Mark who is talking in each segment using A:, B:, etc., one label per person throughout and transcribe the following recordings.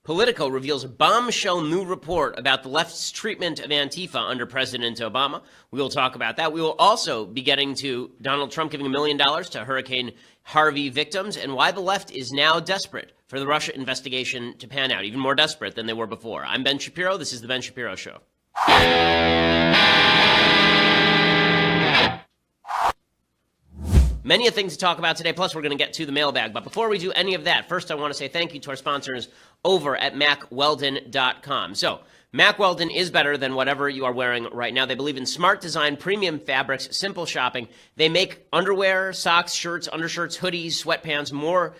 A: Politico reveals a bombshell new report about the left's treatment of Antifa under President Obama. We will talk about that. We will also be getting to Donald Trump giving $1 million to Hurricane Harvey victims and why the left is now desperate for the Russia investigation to pan out, even more desperate than they were before. I'm Ben Shapiro. This is The Ben Shapiro Show. Many things to talk about today, plus we're going to get to the mailbag. But before we do any of that, first I want to say thank you to our sponsors over at MackWeldon.com. So, Mack Weldon is better than whatever you are wearing right now. They believe in smart design, premium fabrics, simple shopping. They make underwear, socks, shirts, undershirts, hoodies, sweatpants, more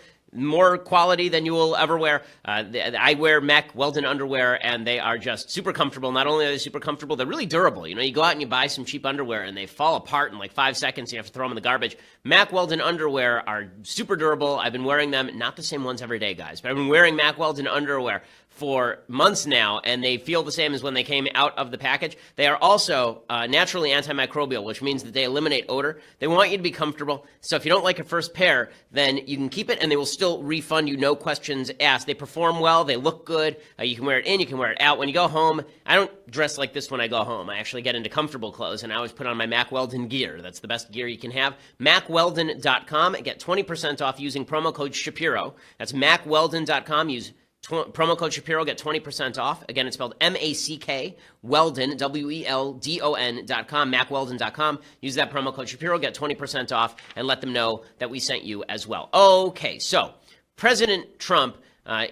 A: quality than you will ever wear. I wear Mack Weldon underwear, and they are just super comfortable. Not only are they super comfortable, they're really durable. You know, you go out and you buy some cheap underwear, and they fall apart in like 5 seconds. You have to throw them in the garbage. Mack Weldon underwear are super durable. I've been wearing them, not the same ones every day, guys, but I've been wearing Mack Weldon underwear for months now, and they feel the same as when they came out of the package. They are also naturally antimicrobial, which means that they eliminate odor. They want you to be comfortable. So if you don't like your first pair, then you can keep it, and they will still refund you, no questions asked. They perform well. They look good. You can wear it in. You can wear it out. When you go home, I don't dress like this when I go home. I actually get into comfortable clothes, and I always put on my Mack Weldon gear. That's the best gear you can have. MackWeldon.com. Get 20% off using promo code Shapiro. That's MackWeldon.com. Use promo code Shapiro, get 20% off. Again, it's spelled M-A-C-K, Weldon, W-E-L-D-O-N.com, MackWeldon.com. Use that promo code Shapiro, get 20% off, and let them know that we sent you as well. Okay, so President Trump,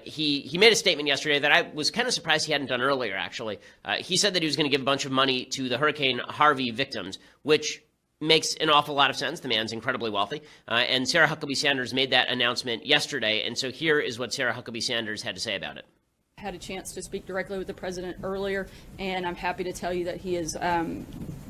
A: he made a statement yesterday that I was kind of surprised he hadn't done earlier, actually. He said that he was going to give a bunch of money to the Hurricane Harvey victims, which makes an awful lot of sense. The man's incredibly wealthy. And Sarah Huckabee Sanders made that announcement yesterday. And so here is what Sarah Huckabee Sanders had to say about it.
B: I had a chance to speak directly with the president earlier, and I'm happy to tell you that he is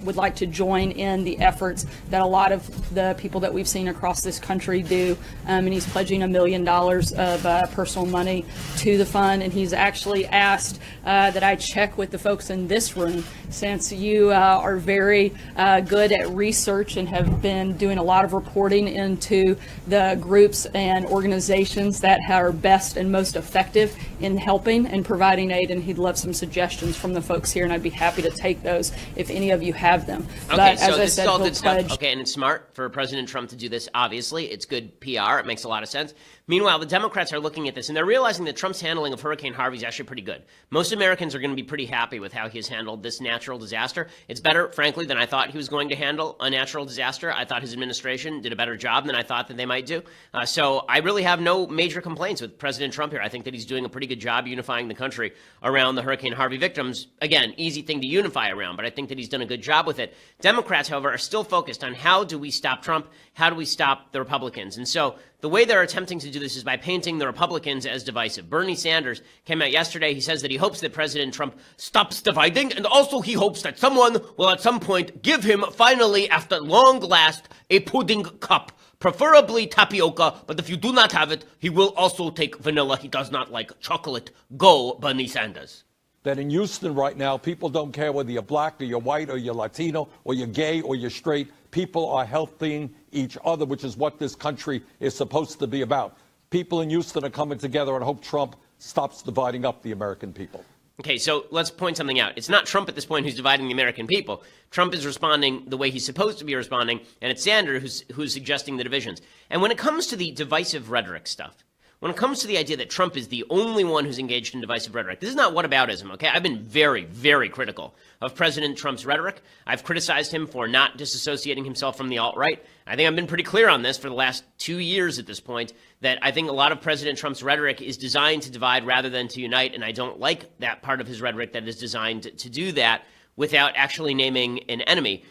B: would like to join in the efforts that a lot of the people that we've seen across this country do. And he's pledging $1 million of personal money to the fund. And he's actually asked that I check with the folks in this room, since you are very good at research and have been doing a lot of reporting into the groups and organizations that are best and most effective in helping and providing aid, and he'd love some suggestions from the folks here, and I'd be happy to take those if any of you have them.
A: Okay,
B: but
A: so
B: as I
A: this
B: said,
A: is all
B: he'll
A: good stuff.
B: pledge.
A: Okay, and it's smart for President Trump to do this, obviously. It's good PR. It makes a lot of sense. Meanwhile, the Democrats are looking at this, and they're realizing that Trump's handling of Hurricane Harvey is actually pretty good. Most Americans are going to be pretty happy with how he has handled this natural disaster. It's better, frankly, than I thought he was going to handle a natural disaster. I thought his administration did a better job than I thought that they might do. So I really have no major complaints with President Trump here. I think that he's doing a pretty good job unifying the country around the Hurricane Harvey victims. Again, easy thing to unify around, but I think that he's done a good job with it. Democrats, however, are still focused on how do we stop Trump? How do we stop the Republicans? And so the way they're attempting to do this is by painting the Republicans as divisive. Bernie Sanders came out yesterday. He says that he hopes that President Trump stops dividing, and also he hopes that someone will at some point give him, finally, after long last, a pudding cup. Preferably tapioca, but if you do not have it, he will also take vanilla. He does not like chocolate. Go, Bernie Sanders.
C: That in Houston right now, people don't care whether you're black or you're white or you're Latino or you're gay or you're straight. People are helping each other, which is what this country is supposed to be about. People in Houston are coming together and hope Trump stops dividing up the American people.
A: Okay, so let's point something out. It's not Trump at this point who's dividing the American people. Trump is responding the way he's supposed to be responding, and it's Sanders who's suggesting the divisions. And when it comes to the divisive rhetoric stuff, when it comes to the idea that Trump is the only one who's engaged in divisive rhetoric, this is not whataboutism, okay? I've been very, very critical of President Trump's rhetoric. I've criticized him for not disassociating himself from the alt-right. I think I've been pretty clear on this for the last 2 years at this point, that I think a lot of President Trump's rhetoric is designed to divide rather than to unite, and I don't like that part of his rhetoric that is designed to do that without actually naming an enemy.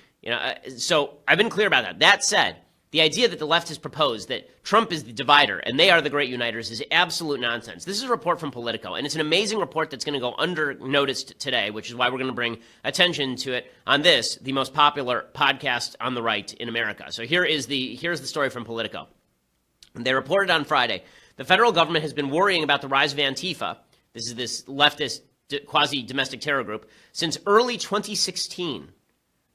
A: So I've been clear about that. That said, the idea that the left has proposed that Trump is the divider and they are the great uniters is absolute nonsense. This is a report from Politico, and it's an amazing report that's going to go unnoticed today, which is why we're going to bring attention to it on this, the most popular podcast on the right in America. So here's the story from Politico. They reported on Friday, the federal government has been worrying about the rise of Antifa. This is this leftist quasi-domestic terror group since early 2016.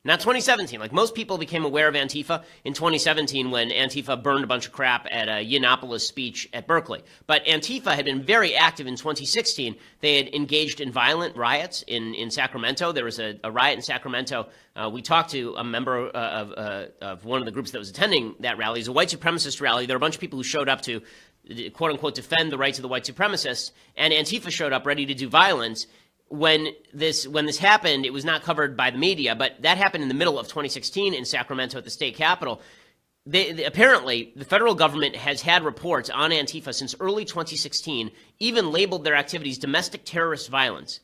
A: Not 2017. Like, most people became aware of Antifa in 2017 when Antifa burned a bunch of crap at a Yiannopoulos speech at Berkeley. But Antifa had been very active in 2016. They had engaged in violent riots in Sacramento. There was a riot in Sacramento. We talked to a member of one of the groups that was attending that rally. It was a white supremacist rally. There were a bunch of people who showed up to, quote unquote, defend the rights of the white supremacists. And Antifa showed up ready to do violence. When this happened, it was not covered by the media, but that happened in the middle of 2016 in Sacramento at the state capitol. Apparently, the federal government has had reports on Antifa since early 2016, even labeled their activities domestic terrorist violence.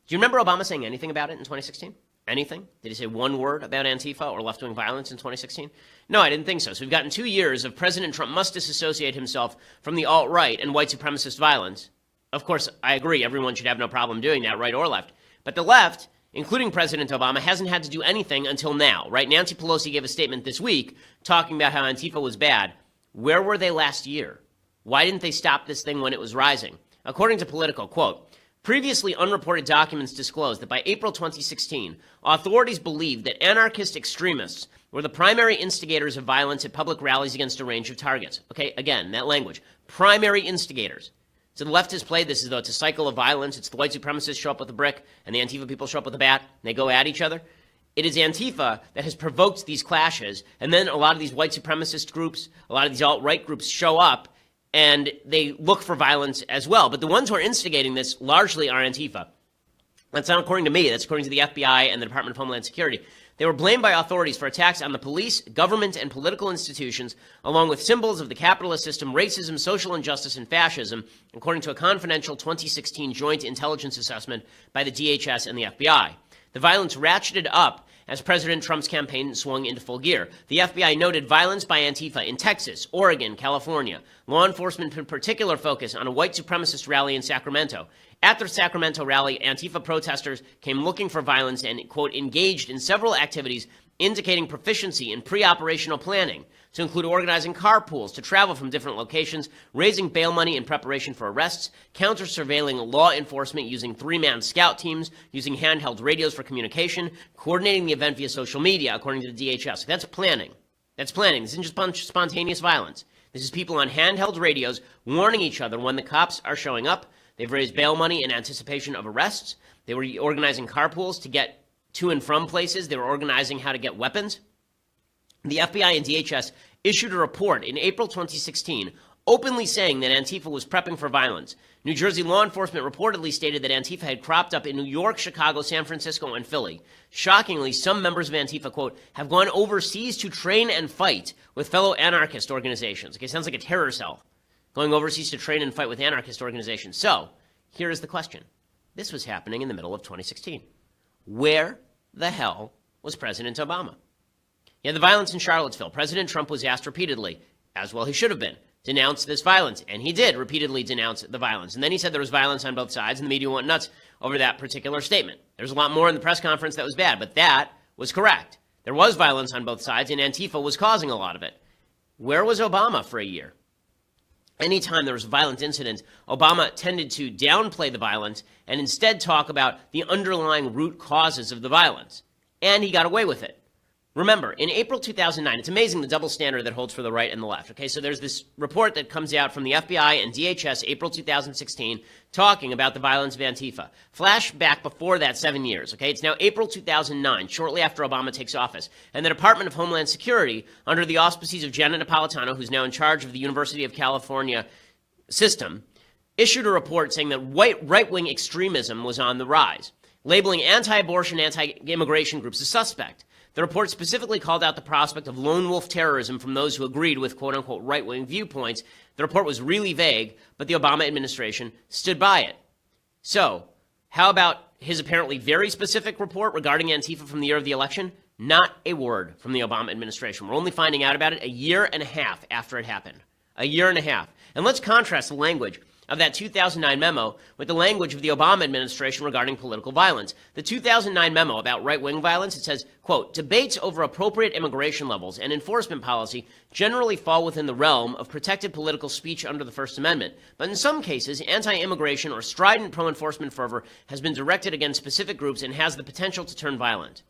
A: Do you remember Obama saying anything about it in 2016? Anything? Did he say one word about Antifa or left-wing violence in 2016? No, I didn't think so. So we've gotten 2 years of President Trump must disassociate himself from the alt-right and white supremacist violence. Of course, I agree, everyone should have no problem doing that, right or left. But the left, including President Obama, hasn't had to do anything until now, right? Nancy Pelosi gave a statement this week talking about how Antifa was bad. Where were they last year? Why didn't they stop this thing when it was rising? According to Politico, quote, previously unreported documents disclosed that by April 2016, authorities believed that anarchist extremists were the primary instigators of violence at public rallies against a range of targets. Okay, again, that language, primary instigators. So the left has played this as though it's a cycle of violence. It's the white supremacists show up with a brick, and the Antifa people show up with a bat, and they go at each other. It is Antifa that has provoked these clashes, and then a lot of these white supremacist groups, a lot of these alt-right groups show up, and they look for violence as well. But the ones who are instigating this largely are Antifa. That's not according to me. That's according to the FBI and the Department of Homeland Security. They were blamed by authorities for attacks on the police, government, and political institutions, along with symbols of the capitalist system, racism, social injustice, and fascism, according to a confidential 2016 joint intelligence assessment by the DHS and the FBI. The violence ratcheted up as President Trump's campaign swung into full gear. The FBI noted violence by Antifa in Texas, Oregon, California. Law enforcement put particular focus on a white supremacist rally in Sacramento. At the Sacramento rally, Antifa protesters came looking for violence and, quote, engaged in several activities indicating proficiency in pre-operational planning, to include organizing carpools to travel from different locations, raising bail money in preparation for arrests, counter-surveilling law enforcement using three-man scout teams, using handheld radios for communication, coordinating the event via social media, according to the DHS. That's planning. That's planning. This isn't just spontaneous violence. This is people on handheld radios warning each other when the cops are showing up. They've raised bail money in anticipation of arrests. They were organizing carpools to get to and from places. They were organizing how to get weapons. The FBI and DHS issued a report in April 2016 openly saying that Antifa was prepping for violence. New Jersey law enforcement reportedly stated that Antifa had cropped up in New York, Chicago, San Francisco, and Philly. Shockingly, some members of Antifa, quote, have gone overseas to train and fight with fellow anarchist organizations. Okay, sounds like a terror cell. Going overseas to train and fight with anarchist organizations. So, here is the question. This was happening in the middle of 2016. Where the hell was President Obama? Yeah, the violence in Charlottesville. President Trump was asked repeatedly, as well he should have been, denounce this violence. And he did repeatedly denounce the violence. And then he said there was violence on both sides, and the media went nuts over that particular statement. There's a lot more in the press conference that was bad, but that was correct. There was violence on both sides, and Antifa was causing a lot of it. Where was Obama for a year? Anytime there was a violent incident, Obama tended to downplay the violence and instead talk about the underlying root causes of the violence. And he got away with it. Remember, in April 2009, it's amazing the double standard that holds for the right and the left. Okay, so there's this report that comes out from the FBI and DHS, April 2016, talking about the violence of Antifa. Flash back before that 7 years. Okay, it's now April 2009, shortly after Obama takes office, and the Department of Homeland Security, under the auspices of Janet Napolitano, who's now in charge of the University of California system, issued a report saying that right-wing extremism was on the rise, labeling anti-abortion, anti-immigration groups as suspect. The report specifically called out the prospect of lone wolf terrorism from those who agreed with quote-unquote right-wing viewpoints. The report was really vague, but the Obama administration stood by it. So, how about his apparently very specific report regarding Antifa from the year of the election? Not a word from the Obama administration. We're only finding out about it a year and a half after it happened. A year and a half. And let's contrast the language of that 2009 memo with the language of the Obama administration regarding political violence. The 2009 memo about right-wing violence, it says, quote, debates over appropriate immigration levels and enforcement policy generally fall within the realm of protected political speech under the First Amendment. But in some cases, anti-immigration or strident pro-enforcement fervor has been directed against specific groups and has the potential to turn violent.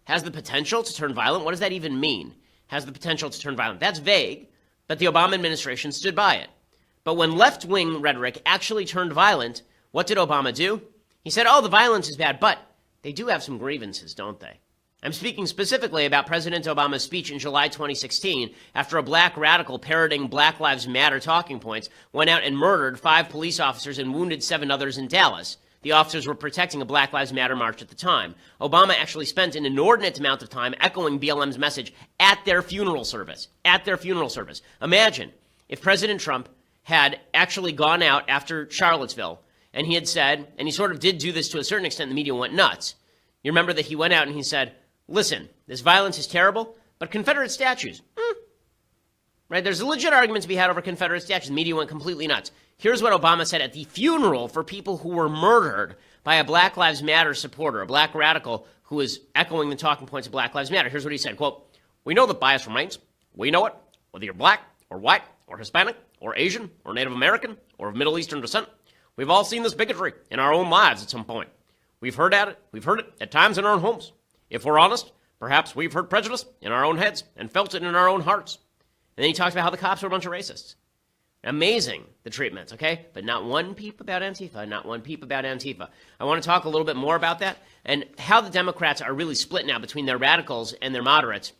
A: Has the potential to turn violent? What does that even mean? Has the potential to turn violent? That's vague, but the Obama administration stood by it. But when left-wing rhetoric actually turned violent, what did Obama do? He said, oh, the violence is bad, but they do have some grievances, don't they? I'm speaking specifically about President Obama's speech in July 2016 after a black radical parroting Black Lives Matter talking points went out and murdered 5 police officers and wounded 7 others in Dallas. The officers were protecting a Black Lives Matter march at the time. Obama actually spent an inordinate amount of time echoing BLM's message at their funeral service. At their funeral service. Imagine if President Trump had actually gone out after Charlottesville and he had said, and he sort of did do this to a certain extent, the media went nuts. You remember that he went out and he said, listen, this violence is terrible, but Confederate statues, right? There's a legit argument to be had over Confederate statues. The media went completely nuts. Here's what Obama said at the funeral for people who were murdered by a Black Lives Matter supporter, a black radical who was echoing the talking points of Black Lives Matter. Here's what he said, quote, we know that bias remains. We know it, whether you're black or white or Hispanic or Asian or Native American or of Middle Eastern descent. We've all seen this bigotry in our own lives at some point. We've heard it at times in our own homes. If we're honest, perhaps we've heard prejudice in our own heads and felt it in our own hearts. And then he talks about how the cops are a bunch of racists. Amazing, the treatments, okay? But not one peep about Antifa, not one peep about Antifa. I want to talk a little bit more about that and how the Democrats are really split now between their radicals and their moderates.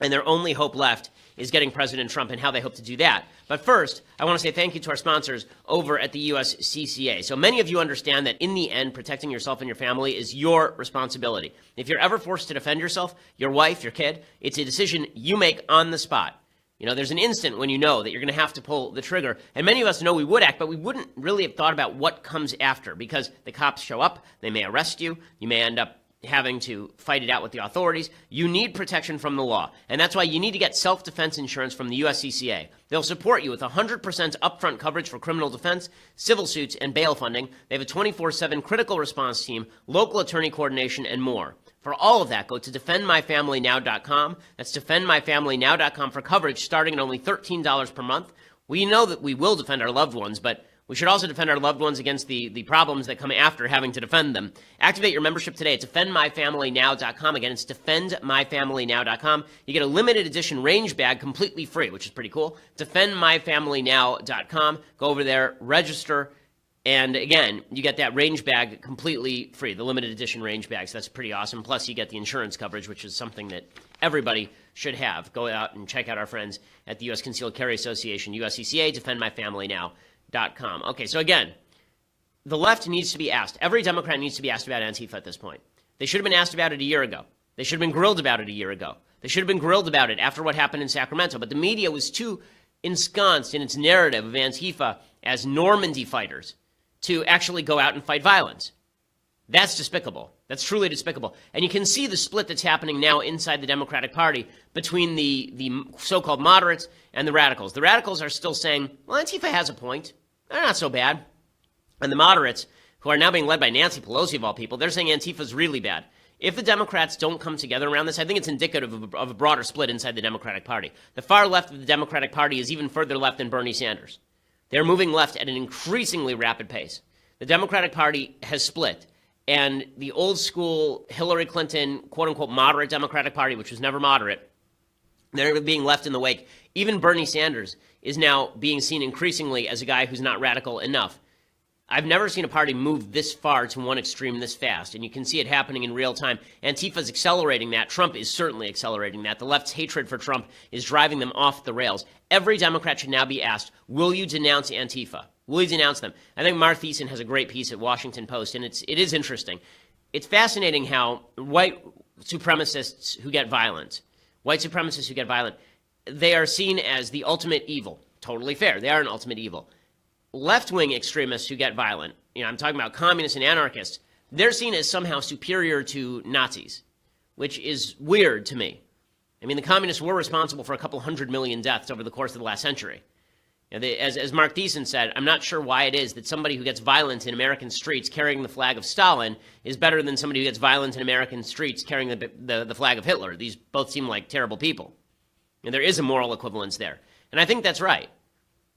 A: And their only hope left is getting President Trump and how they hope to do that. But first, I want to say thank you to our sponsors over at the USCCA. So many of you understand that in the end, protecting yourself and your family is your responsibility. If you're ever forced to defend yourself, your wife, your kid, it's a decision you make on the spot. You know, there's an instant when you know that you're going to have to pull the trigger. And many of us know we would act, but we wouldn't really have thought about what comes after because the cops show up, they may arrest you, you may end up having to fight it out with the authorities. You need protection from the law. And that's why you need to get self-defense insurance from the USCCA. They'll support you with 100% upfront coverage for criminal defense, civil suits, and bail funding. They have a 24/7 critical response team, local attorney coordination, and more. For all of that, go to defendmyfamilynow.com. That's defendmyfamilynow.com for coverage starting at only $13 per month. We know that we will defend our loved ones, but we should also defend our loved ones against the problems that come after having to defend them. Activate your membership today at defendmyfamilynow.com. Again, it's defendmyfamilynow.com. You get a limited edition range bag completely free, which is pretty cool. Defendmyfamilynow.com. Go over there, register, and again, you get that range bag completely free, the limited edition range bag. So that's pretty awesome. Plus, you get the insurance coverage, which is something that everybody should have. Go out and check out our friends at the U.S. Concealed Carry Association, USCCA, defendmyfamilynow.com. Okay, so again, the left needs to be asked. Every Democrat needs to be asked about Antifa at this point. They should have been asked about it a year ago. They should have been grilled about it a year ago. They should have been grilled about it after what happened in Sacramento. But the media was too ensconced in its narrative of Antifa as Normandy fighters to actually go out and fight violence. That's despicable. That's truly despicable. And you can see the split that's happening now inside the Democratic Party between the so-called moderates and the radicals. The radicals are still saying, well, Antifa has a point. They're not so bad. And the moderates, who are now being led by Nancy Pelosi of all people, they're saying Antifa's really bad. If the Democrats don't come together around this, I think it's indicative of a broader split inside the Democratic Party. The far left of the Democratic Party is even further left than Bernie Sanders. They're moving left at an increasingly rapid pace. The Democratic Party has split, and the old school Hillary Clinton, quote-unquote, moderate Democratic Party, which was never moderate, they're being left in the wake. Even Bernie Sanders is now being seen increasingly as a guy who's not radical enough. I've never seen a party move this far to one extreme this fast, and you can see it happening in real time. Antifa's accelerating that. Trump is certainly accelerating that. The left's hatred for Trump is driving them off the rails. Every Democrat should now be asked, will you denounce Antifa? Will you denounce them? I think Mark Thiessen has a great piece at Washington Post, and it is interesting. It's fascinating how white supremacists who get violent, they are seen as the ultimate evil. Totally fair. They are an ultimate evil. Left-wing extremists who get violent, I'm talking about communists and anarchists, they're seen as somehow superior to Nazis, which is weird to me. I mean, the communists were responsible for a couple 100 million deaths over the course of the last century. As Mark Thiessen said, I'm not sure why it is that somebody who gets violent in American streets carrying the flag of Stalin is better than somebody who gets violent in American streets carrying the flag of Hitler. These both seem like terrible people. And there is a moral equivalence there. And I think that's right.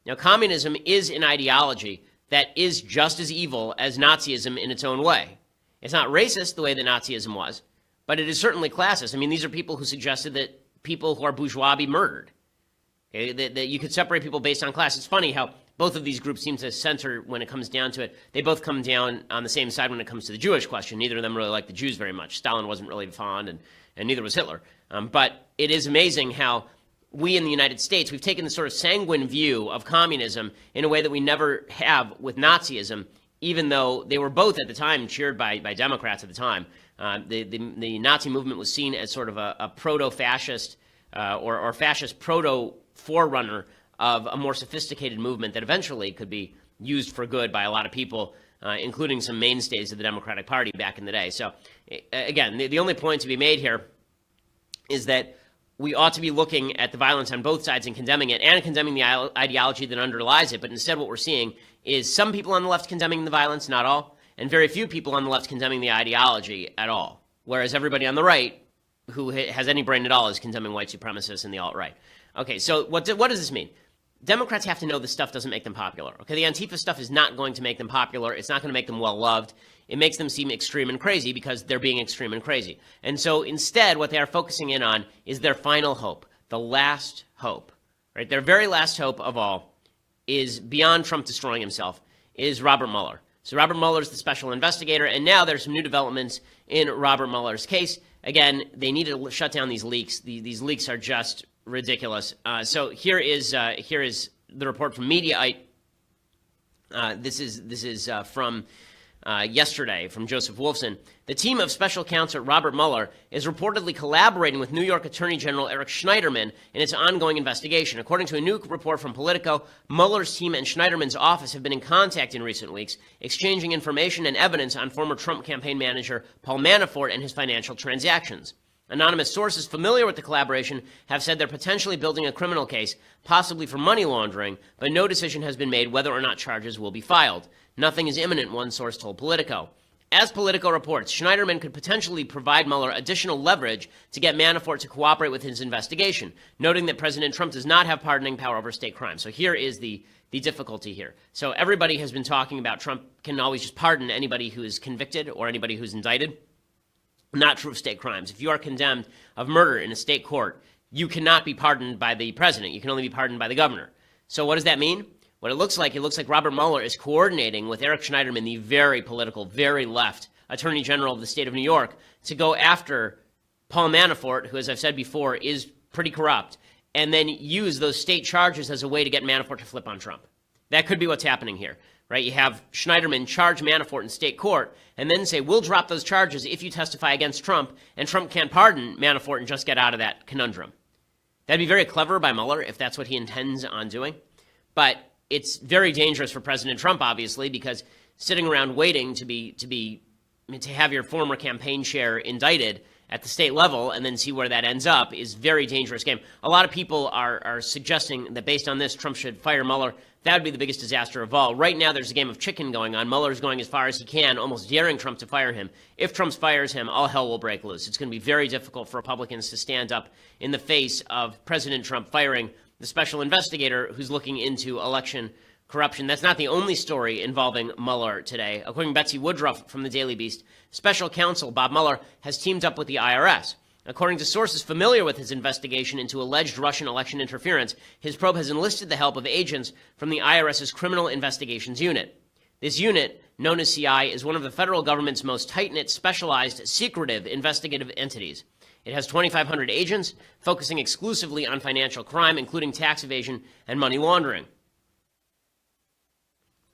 A: Now, communism is an ideology that is just as evil as Nazism in its own way. It's not racist the way that Nazism was, but it is certainly classist. I mean, these are people who suggested that people who are bourgeois be murdered. Okay? That you could separate people based on class. It's funny how both of these groups seem to center when it comes down to it. They both come down on the same side when it comes to the Jewish question. Neither of them really like the Jews very much. Stalin wasn't really fond, and neither was Hitler. But it is amazing how we in the United States, we've taken this sort of sanguine view of communism in a way that we never have with Nazism, even though they were both at the time cheered by Democrats at the time. The Nazi movement was seen as sort of a proto-fascist or fascist proto-forerunner of a more sophisticated movement that eventually could be used for good by a lot of people, including some mainstays of the Democratic Party back in the day. So, again, the only point to be made here is that we ought to be looking at the violence on both sides and condemning it and condemning the ideology that underlies it. But instead what we're seeing is some people on the left condemning the violence, not all, and very few people on the left condemning the ideology at all, whereas everybody on the right who has any brain at all is condemning white supremacists and the alt-right. Okay, so what does this mean? Democrats have to know this stuff doesn't make them popular. Okay, the Antifa stuff is not going to make them popular. It's not going to make them well-loved. It makes them seem extreme and crazy because they're being extreme and crazy. And so instead, what they are focusing in on is their final hope, the last hope, right? Their very last hope of all is, beyond Trump destroying himself, is Robert Mueller. So Robert Mueller is the special investigator, and now there's some new developments in Robert Mueller's case. Again, they need to shut down these leaks. These leaks are just ridiculous. So here is the report from Mediaite. This is from yesterday from Joseph Wolfson. The team of special counsel Robert Mueller is reportedly collaborating with New York Attorney General Eric Schneiderman in its ongoing investigation. According to a new report from Politico, Mueller's team and Schneiderman's office have been in contact in recent weeks, exchanging information and evidence on former Trump campaign manager Paul Manafort and his financial transactions. Anonymous sources familiar with the collaboration have said they're potentially building a criminal case, possibly for money laundering, but no decision has been made whether or not charges will be filed. Nothing is imminent, one source told Politico. As Politico reports, Schneiderman could potentially provide Mueller additional leverage to get Manafort to cooperate with his investigation, noting that President Trump does not have pardoning power over state crimes. So here is the difficulty here. So everybody has been talking about Trump can always just pardon anybody who is convicted or anybody who's indicted. Not true of state crimes. If you are condemned of murder in a state court, you cannot be pardoned by the president. You can only be pardoned by the governor. So what does that mean? What it looks like Robert Mueller is coordinating with Eric Schneiderman, the very political, very left Attorney General of the state of New York, to go after Paul Manafort, who, as I've said before, is pretty corrupt, and then use those state charges as a way to get Manafort to flip on Trump. That could be what's happening here, right? You have Schneiderman charge Manafort in state court and then say, we'll drop those charges if you testify against Trump, and Trump can't pardon Manafort and just get out of that conundrum. That'd be very clever by Mueller if that's what he intends on doing. But it's very dangerous for President Trump, obviously, because sitting around waiting to have your former campaign chair indicted at the state level and then see where that ends up is a very dangerous game. A lot of people are suggesting that based on this, Trump should fire Mueller. That would be the biggest disaster of all. Right now, there's a game of chicken going on. Mueller's going as far as he can, almost daring Trump to fire him. If Trump fires him, all hell will break loose. It's going to be very difficult for Republicans to stand up in the face of President Trump firing the special investigator who's looking into election corruption. That's not the only story involving Mueller today. According to Betsy Woodruff from the Daily Beast, special counsel Bob Mueller has teamed up with the IRS. According to sources familiar with his investigation into alleged Russian election interference, his probe has enlisted the help of agents from the IRS's Criminal Investigations Unit. This unit, known as CI, is one of the federal government's most tight-knit, specialized, secretive investigative entities. It has 2,500 agents focusing exclusively on financial crime, including tax evasion and money laundering.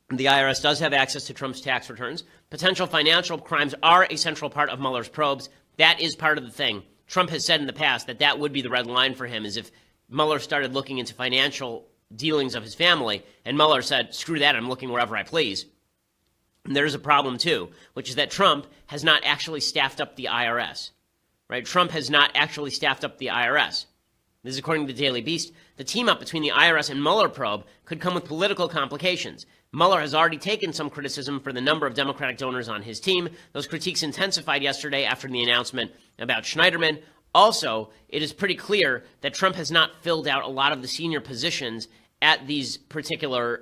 A: The IRS does have access to Trump's tax returns. Potential financial crimes are a central part of Mueller's probes. That is part of the thing. Trump has said in the past that would be the red line for him, is if Mueller started looking into financial dealings of his family, and Mueller said, screw that, I'm looking wherever I please. And there's a problem, too, which is that Trump has not actually staffed up the IRS. Right? Trump has not actually staffed up the IRS. This is according to the Daily Beast. The team-up between the IRS and Mueller probe could come with political complications. Mueller has already taken some criticism for the number of Democratic donors on his team. Those critiques intensified yesterday after the announcement about Schneiderman. Also, it is pretty clear that Trump has not filled out a lot of the senior positions at these particular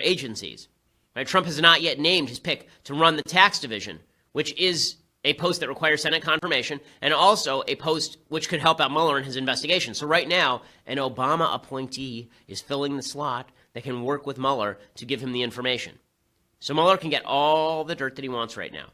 A: agencies. Right? Trump has not yet named his pick to run the tax division, which is a post that requires Senate confirmation, and also a post which could help out Mueller in his investigation. So right now, an Obama appointee is filling the slot that can work with Mueller to give him the information. So Mueller can get all the dirt that he wants right now.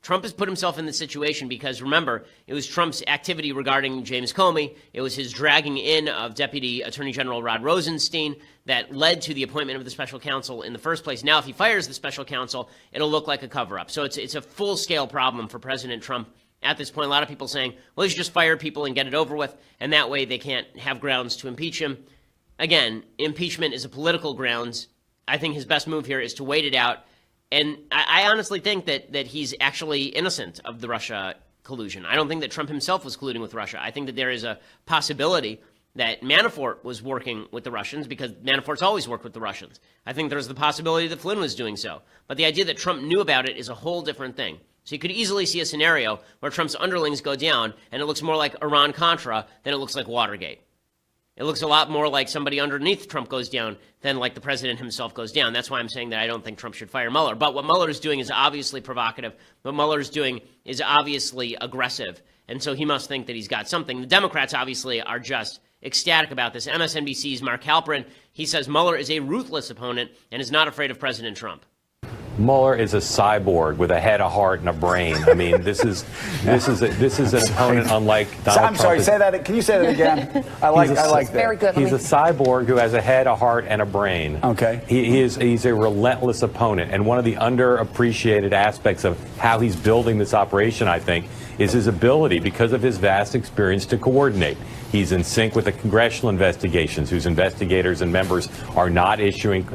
A: Trump has put himself in this situation because, remember, it was Trump's activity regarding James Comey. It was his dragging in of Deputy Attorney General Rod Rosenstein that led to the appointment of the special counsel in the first place. Now, if he fires the special counsel, it'll look like a cover-up. So it's a full-scale problem for President Trump at this point. A lot of people saying, well, he should just fire people and get it over with, and that way they can't have grounds to impeach him. Again, impeachment is a political grounds. I think his best move here is to wait it out. And I honestly think that he's actually innocent of the Russia collusion. I don't think that Trump himself was colluding with Russia. I think that there is a possibility that Manafort was working with the Russians because Manafort's always worked with the Russians. I think there's the possibility that Flynn was doing so. But the idea that Trump knew about it is a whole different thing. So you could easily see a scenario where Trump's underlings go down and it looks more like Iran-Contra than it looks like Watergate. It looks a lot more like somebody underneath Trump goes down than like the president himself goes down. That's why I'm saying that I don't think Trump should fire Mueller. But what Mueller is doing is obviously provocative. What Mueller is doing is obviously aggressive. And so he must think that he's got something. The Democrats obviously are just ecstatic about this. MSNBC's Mark Halperin, he says Mueller is a ruthless opponent and is not afraid of President Trump.
D: Mueller is a cyborg with a head, a heart, and a brain. I mean, this is an opponent unlike Donald Trump.
E: I'm sorry, say that. Can you say that again? I like that.
F: Very good.
D: He's a cyborg who has a head, a heart, and a brain.
E: Okay.
D: He's a relentless opponent, and one of the underappreciated aspects of how he's building this operation, I think, is his ability, because of his vast experience, to coordinate. He's in sync with the congressional investigations, whose investigators and members are not issuing,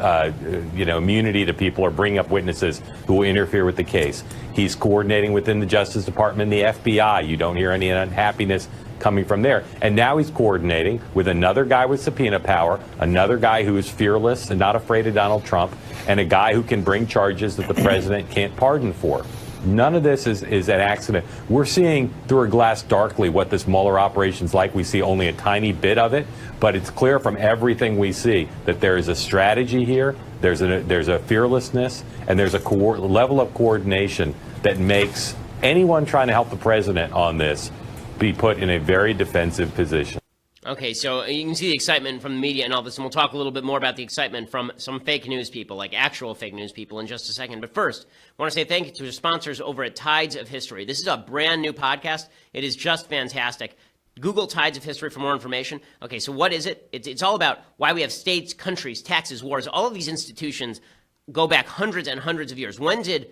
D: immunity to people or bringing up witnesses who will interfere with the case. He's coordinating within the Justice Department and the FBI. You don't hear any unhappiness coming from there. And now he's coordinating with another guy with subpoena power, another guy who is fearless and not afraid of Donald Trump, and a guy who can bring charges that the president can't pardon for. None of this is an accident. We're seeing through a glass darkly what this Mueller operation's like. We see only a tiny bit of it, but it's clear from everything we see that there is a strategy here, there's a fearlessness, and there's a level of coordination that makes anyone trying to help the president on this be put in a very defensive position.
A: Okay, so you can see the excitement from the media and all this, and we'll talk a little bit more about the excitement from some fake news people, like actual fake news people, in just a second. But first, I want to say thank you to the sponsors over at Tides of History. This is a brand new podcast. It is just fantastic. Google Tides of History for more information. Okay, so what is it? It's all about why we have states, countries, taxes, wars. All of these institutions go back hundreds and hundreds of years. When did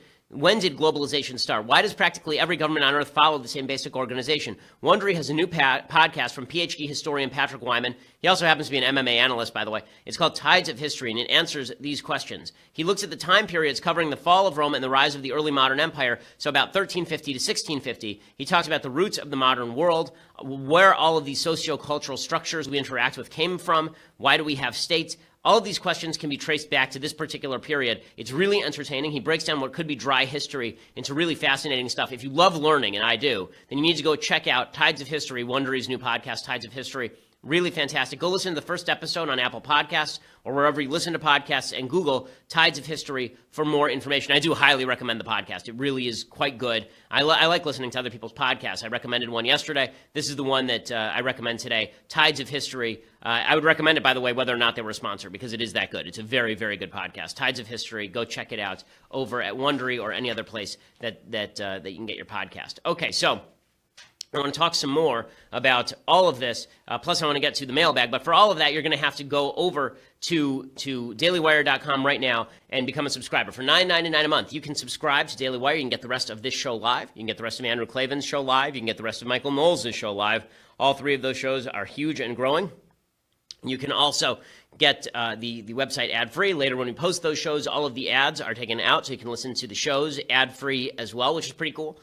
A: globalization start? Why does practically every government on earth follow the same basic organization? Wondery has a new podcast from PhD historian Patrick Wyman. He also happens to be an MMA analyst, by the way. It's called Tides of History, and it answers these questions. He looks at the time periods covering the fall of Rome and the rise of the early modern empire, so about 1350 to 1650. He talks about the roots of the modern world, where all of these sociocultural structures we interact with came from, why do we have states. All of these questions can be traced back to this particular period. It's really entertaining. He breaks down what could be dry history into really fascinating stuff. If you love learning, and I do, then you need to go check out Tides of History, Wondery's new podcast, Tides of History. Really fantastic. Go listen to the first episode on Apple Podcasts or wherever you listen to podcasts, and Google Tides of History for more information. I do highly recommend the podcast. It really is quite good. I like listening to other people's podcasts. I recommended one yesterday. This is the one that I recommend today, Tides of History. I would recommend it, by the way, whether or not they were a sponsor, because it is that good. It's a very, very good podcast. Tides of History. Go check it out over at Wondery or any other place that you can get your podcast. Okay, so I want to talk some more about all of this, plus I want to get to the mailbag. But for all of that, you're going to have to go over to dailywire.com right now and become a subscriber. For $9.99 a month, you can subscribe to Daily Wire. You can get the rest of this show live. You can get the rest of Andrew Klavan's show live. You can get the rest of Michael Knowles' show live. All three of those shows are huge and growing. You can also get the website ad-free. Later when we post those shows, all of the ads are taken out, so you can listen to the shows ad-free as well, which is pretty cool.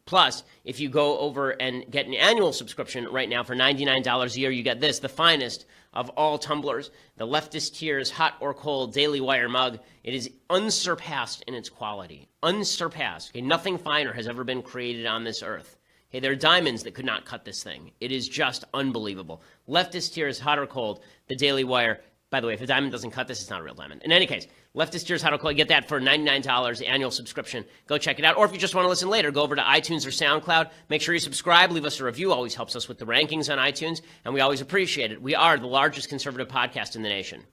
A: Plus, if you go over and get an annual subscription right now for $99 a year, you get this, the finest of all tumblers, the Leftist Tears Hot or Cold Daily Wire mug. It is unsurpassed in its quality. Unsurpassed. Okay, nothing finer has ever been created on this earth. Okay, there are diamonds that could not cut this thing. It is just unbelievable. Leftist Tears Hot or Cold, the Daily Wire By the way, if a diamond doesn't cut this, it's not a real diamond. In any case, Leftist Tears How to Call. Get that for $99, the annual subscription. Go check it out. Or if you just want to listen later, go over to iTunes or SoundCloud. Make sure you subscribe. Leave us a review. Always helps us with the rankings on iTunes, and we always appreciate it. We are the largest conservative podcast in the nation.